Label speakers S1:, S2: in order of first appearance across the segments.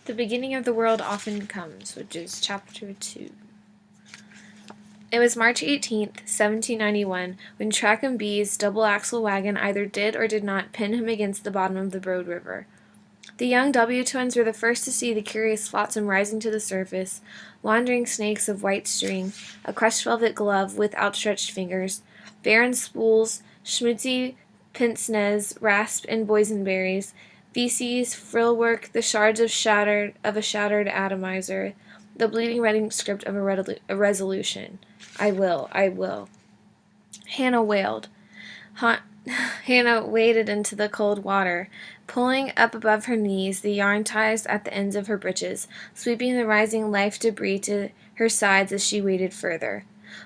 S1: The beginning of the world often comes, which is chapter 2. It was March 18th, 1791, when Trackham B's double-axle wagon either did or did not pin him against the bottom of the Broad River. The young W twins were the first to see the curious flotsam rising to the surface, wandering snakes of white string, a crushed velvet glove with outstretched fingers, barren spools, schmutzy pince-nez, rasp and boysenberries, feces, frill-work, the shards of a shattered atomizer, the bleeding writing script of a resolution. I will. Hannah wailed. Hannah waded into the cold water, pulling up above her knees the yarn ties at the ends of her breeches, sweeping the rising life debris to her sides as she waded further.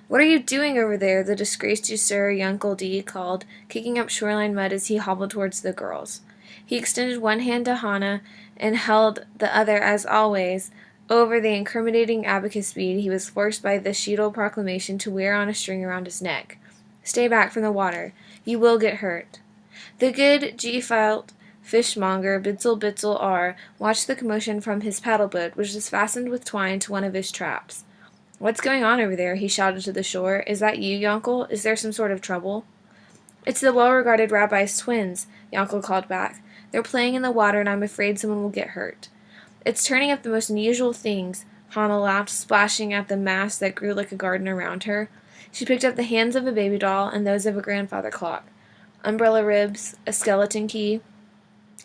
S1: "What are you doing over there?" the disgraced usurer Uncle D called, kicking up shoreline mud as he hobbled towards the girls. He extended one hand to Hannah and held the other, as always, over the incriminating abacus bead he was forced by the Cheadle proclamation to wear on a string around his neck. "Stay back from the water. You will get hurt." The good G-felt fishmonger, Bitzel R., watched the commotion from his paddle-boat, which was fastened with twine to one of his traps. "What's going on over there?" he shouted to the shore. "Is that you, Yonkel? Is there some sort of trouble?" "It's the well-regarded rabbi's twins," Yonkel called back. "They're playing in the water, and I'm afraid someone will get hurt." "It's turning up the most unusual things," Hannah laughed, splashing at the mass that grew like a garden around her. She picked up the hands of a baby doll and those of a grandfather clock. Umbrella ribs, a skeleton key.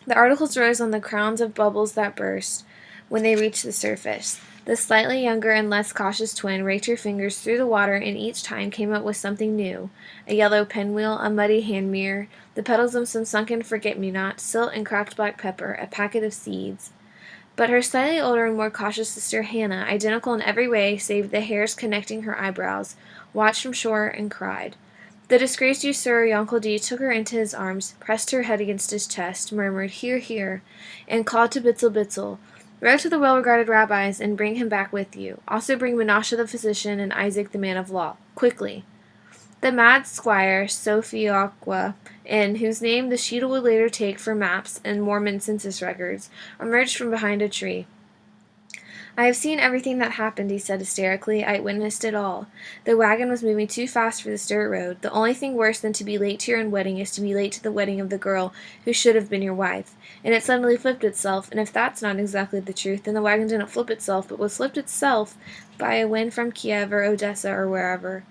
S1: The articles rose on the crowns of bubbles that burst when they reached the surface. The slightly younger and less cautious twin raked her fingers through the water and each time came up with something new: a yellow pinwheel, a muddy hand mirror, the petals of some sunken forget-me-not, silt and cracked black pepper, a packet of seeds. But her slightly older and more cautious sister Hannah, identical in every way save the hairs connecting her eyebrows, watched from shore and cried. The disgraced usurer Uncle D took her into his arms, pressed her head against his chest, murmured, "Here, here," and called to Bitzel, "Row to the well-regarded rabbi's and bring him back with you. Also bring Menashe the physician and Isaac the man of law. Quickly." The mad squire, Sophioqua, whose name the Cheadle would later take for maps and Mormon census records, emerged from behind a tree. "I have seen everything that happened," he said hysterically. "I witnessed it all. The wagon was moving too fast for this dirt road. The only thing worse than to be late to your own wedding is to be late to the wedding of the girl who should have been your wife. And it suddenly flipped itself, and if that's not exactly the truth, then the wagon didn't flip itself, but was flipped itself by a wind from Kiev or Odessa or wherever.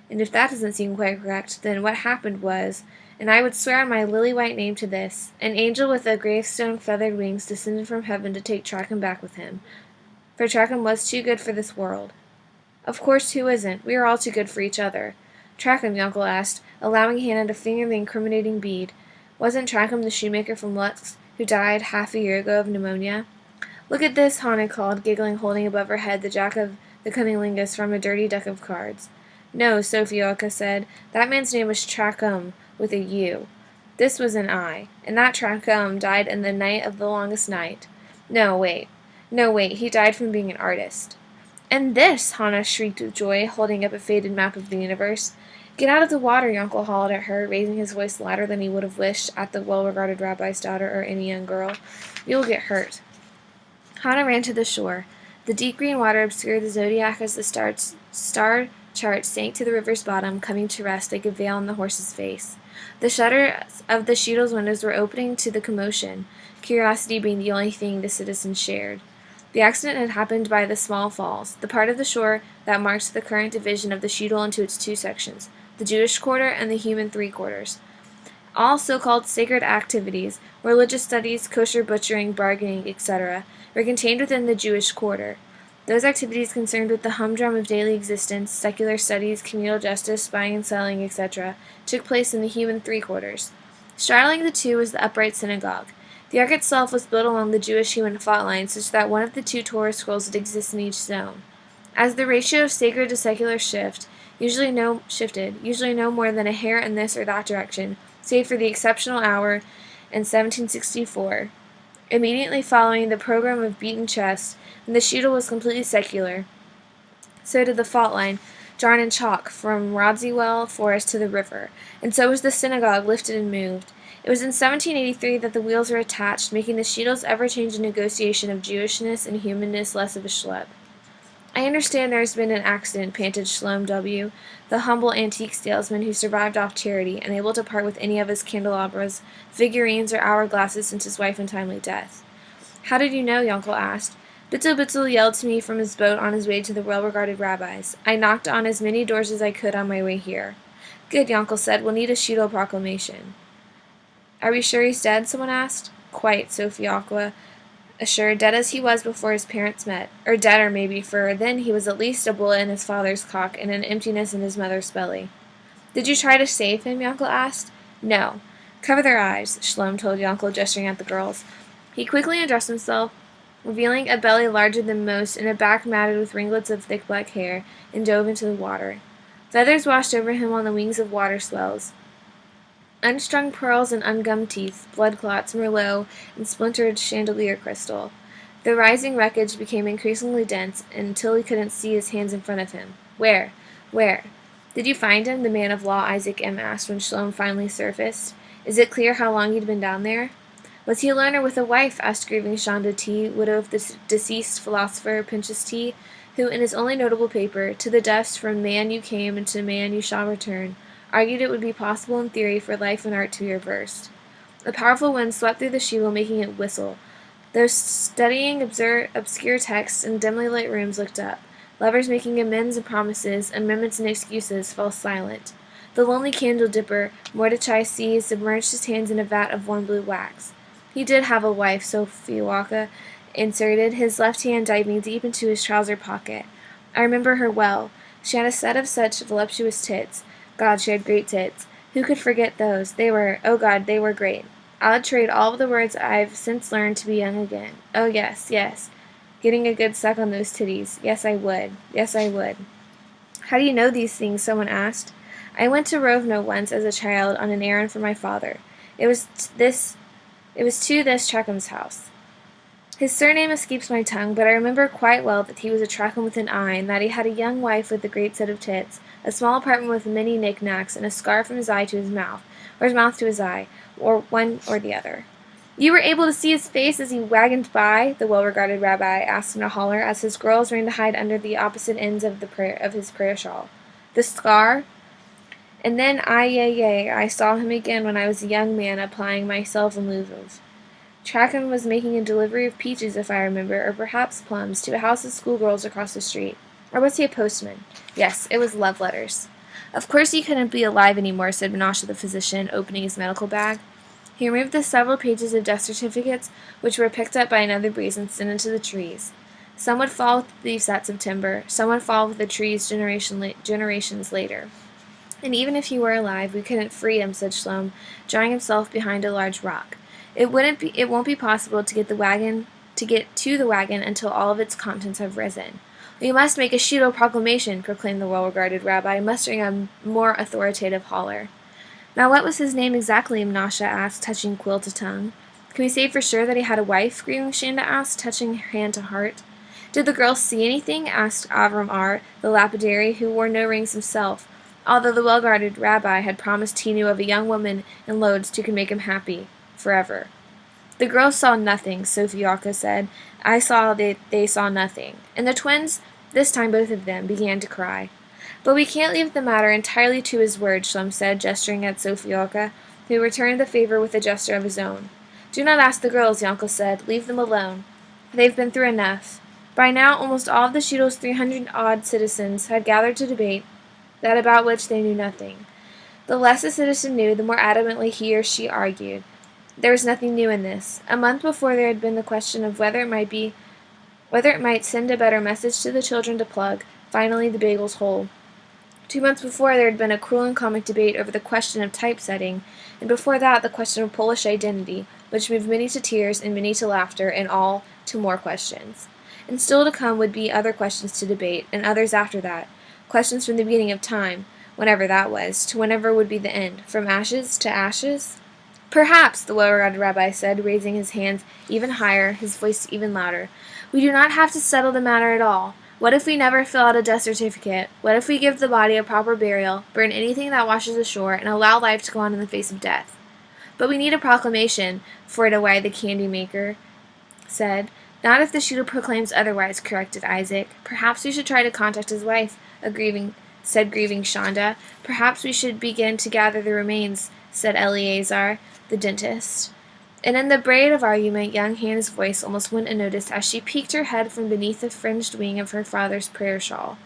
S1: And if that doesn't seem quite correct, then what happened was, and I would swear on my lily-white name to this, an angel with a gravestone feathered wings descended from heaven to take Trackham back with him. For Trackham was too good for this world." "Of course, who isn't? We are all too good for each other." "Trackham," Yonkel asked, allowing Hannah to finger the incriminating bead. "Wasn't Trackham the shoemaker from Lux, who died half a year ago of pneumonia?" "Look at this," Hannah called, giggling, holding above her head the jack of the cunnilingus from a dirty deck of cards. "No," Sophioqua said. "That man's name was Trackham, with a U. This was an I, and that Trackham died in the night of the longest night. No, wait, he died from being an artist." "And this!" Hannah shrieked with joy, holding up a faded map of the universe. "Get out of the water," Yonkel hollered at her, raising his voice louder than he would have wished at the well-regarded rabbi's daughter or any young girl. "You will get hurt." Hannah ran to the shore. The deep green water obscured the zodiac as the star chart sank to the river's bottom, coming to rest like a veil on the horse's face. The shutters of the Cheadle's windows were opening to the commotion, curiosity being the only thing the citizens shared. The accident had happened by the Small Falls, the part of the shore that marks the current division of the Cheadle into its two sections, the Jewish quarter and the human three-quarters. All so-called sacred activities, religious studies, kosher butchering, bargaining, etc., were contained within the Jewish quarter. Those activities concerned with the humdrum of daily existence, secular studies, communal justice, buying and selling, etc., took place in the human three-quarters. Straddling the two was the upright synagogue. The ark itself was built along the Jewish human fault line, such that one of the two Torah scrolls would exist in each zone. As the ratio of sacred to secular shifted, usually no more than a hair in this or that direction, save for the exceptional hour in 1764. Immediately following the program of beaten chest, and the Cheadle was completely secular. So did the fault line, drawn in chalk from Rodsywell Forest to the river, and so was the synagogue lifted and moved. It was in 1783 that the wheels were attached, making the Sheetles' ever-changing negotiation of Jewishness and humanness less of a schlep. I understand there has been an accident, panted Shalom W., the humble antique salesman who survived off charity, unable to part with any of his candelabras, figurines, or hourglasses since his wife's untimely death. How did you know? Yonkel asked. Bitzel Bitzel yelled to me from his boat on his way to the well-regarded rabbis. I knocked on as many doors as I could on my way here. Good, Yonkel said. We'll need a Sheetle proclamation. Are we sure he's dead? Someone asked. Quite, Sophia assured, dead as he was before his parents met. Or deader, maybe, for then he was at least a bullet in his father's cock and an emptiness in his mother's belly. Did you try to save him? Yonkel asked. No. Cover their eyes, Shalom told Yonkel, gesturing at the girls. He quickly undressed himself, revealing a belly larger than most and a back matted with ringlets of thick black hair, and dove into the water. Feathers washed over him on the wings of water swells. Unstrung pearls and ungummed teeth, blood clots, merlot, and splintered chandelier crystal. The rising wreckage became increasingly dense until he couldn't see his hands in front of him. Where? Where? Did you find him? The man of law Isaac M. asked when Shalom finally surfaced. Is it clear how long he'd been down there? Was he alone or with a wife? Asked grieving Shonda T., widow of the deceased philosopher Pinchas T., who, in his only notable paper, To the Dust from Man You Came and to Man You Shall Return, argued it would be possible in theory for life and art to be reversed. A powerful wind swept through the Sheetle, making it whistle. Those studying obscure texts in dimly lit rooms looked up. Lovers making amends and promises, amendments and excuses, fell silent. The lonely candle-dipper, Mordecai C., submerged his hands in a vat of warm blue wax. He did have a wife, Sophia inserted, his left hand diving deep into his trouser pocket. I remember her well. She had a set of such voluptuous tits. God, she had great tits. Who could forget those? They were, oh God, they were great. I'd trade all of the words I've since learned to be young again. Oh, yes, yes. Getting a good suck on those titties. Yes, I would. Yes, I would. How do you know these things? Someone asked. I went to Rovno once as a child on an errand for my father. It was to this Treckham's house. His surname escapes my tongue, but I remember quite well that he was a Trackham with an eye, and that he had a young wife with a great set of tits, a small apartment with many knick-knacks, and a scar from his eye to his mouth, or his mouth to his eye, or one or the other. You were able to see his face as he wagoned by? The well-regarded rabbi asked in a holler, as his girls ran to hide under the opposite ends of his prayer shawl. The scar? And then, I saw him again when I was a young man applying myself in lieu of. Trackham was making a delivery of peaches, if I remember, or perhaps plums, to a house of schoolgirls across the street. Or was he a postman? Yes, it was love letters. Of course he couldn't be alive any more, said Menashe the physician, opening his medical bag. He removed the several pages of death certificates, which were picked up by another breeze and sent into the trees. Some would fall with the leaf sets of timber, some would fall with the trees generations later. And even if he were alive, we couldn't free him, said Shalom, drawing himself behind a large rock. It won't be possible to get to the wagon until all of its contents have risen. We must make a Sheetle proclamation, proclaimed the well-regarded rabbi, mustering a more authoritative holler. Now what was his name exactly? Menashe asked, touching quill to tongue. Can we say for sure that he had a wife? Grieving Shanda asked, touching hand to heart. Did the girls see anything? Asked Avram R., the lapidary, who wore no rings himself, although the well-guarded rabbi had promised he knew of a young woman in Lodz who could make him happy forever. The girls saw nothing, Sophia said. I saw that they saw nothing. And the twins, this time both of them, began to cry. But we can't leave the matter entirely to his word, Shalom said, gesturing at Sophia, who returned the favor with a gesture of his own. Do not ask the girls, Yonkel said. Leave them alone. They've been through enough. By now, almost all of the Sheetle's 300-odd citizens had gathered to debate that about which they knew nothing. The less a citizen knew, the more adamantly he or she argued. There was nothing new in this. A month before there had been the question of whether it might send a better message to the children to plug, finally the bagels whole. 2 months before there had been a cruel and comic debate over the question of typesetting, and before that the question of Polish identity, which moved many to tears and many to laughter, and all to more questions. And still to come would be other questions to debate, and others after that, questions from the beginning of time, whenever that was, to whenever would be the end, from ashes to ashes? Perhaps, the well-regarded rabbi said, raising his hands even higher, his voice even louder. We do not have to settle the matter at all. What if we never fill out a death certificate? What if we give the body a proper burial, burn anything that washes ashore, and allow life to go on in the face of death? But we need a proclamation for it away, the candy maker said. Not if the shooter proclaims otherwise, corrected Isaac. Perhaps we should try to contact his wife, said grieving Shonda. Perhaps we should begin to gather the remains, said Eleazar, the dentist. And in the braid of argument, young Hannah's voice almost went unnoticed as she peeked her head from beneath the fringed wing of her father's prayer shawl.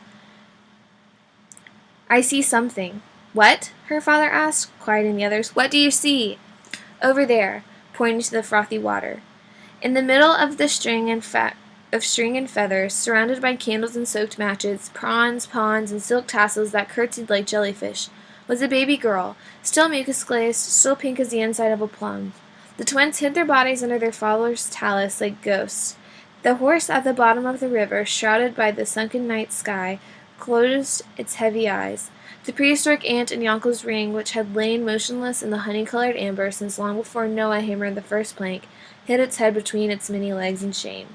S1: I see something. What? Her father asked, quieting the others. What do you see? Over there, pointing to the frothy water. In the middle of the string and feathers, surrounded by candles and soaked matches, prawns, pawns, and silk tassels that curtsied like jellyfish, was a baby girl, still mucus-glazed, still pink as the inside of a plum. The twins hid their bodies under their father's talus like ghosts. The horse at the bottom of the river, shrouded by the sunken night sky, closed its heavy eyes. The prehistoric ant in Yonkel's ring, which had lain motionless in the honey-colored amber since long before Noah hammered the first plank, hid its head between its many legs in shame.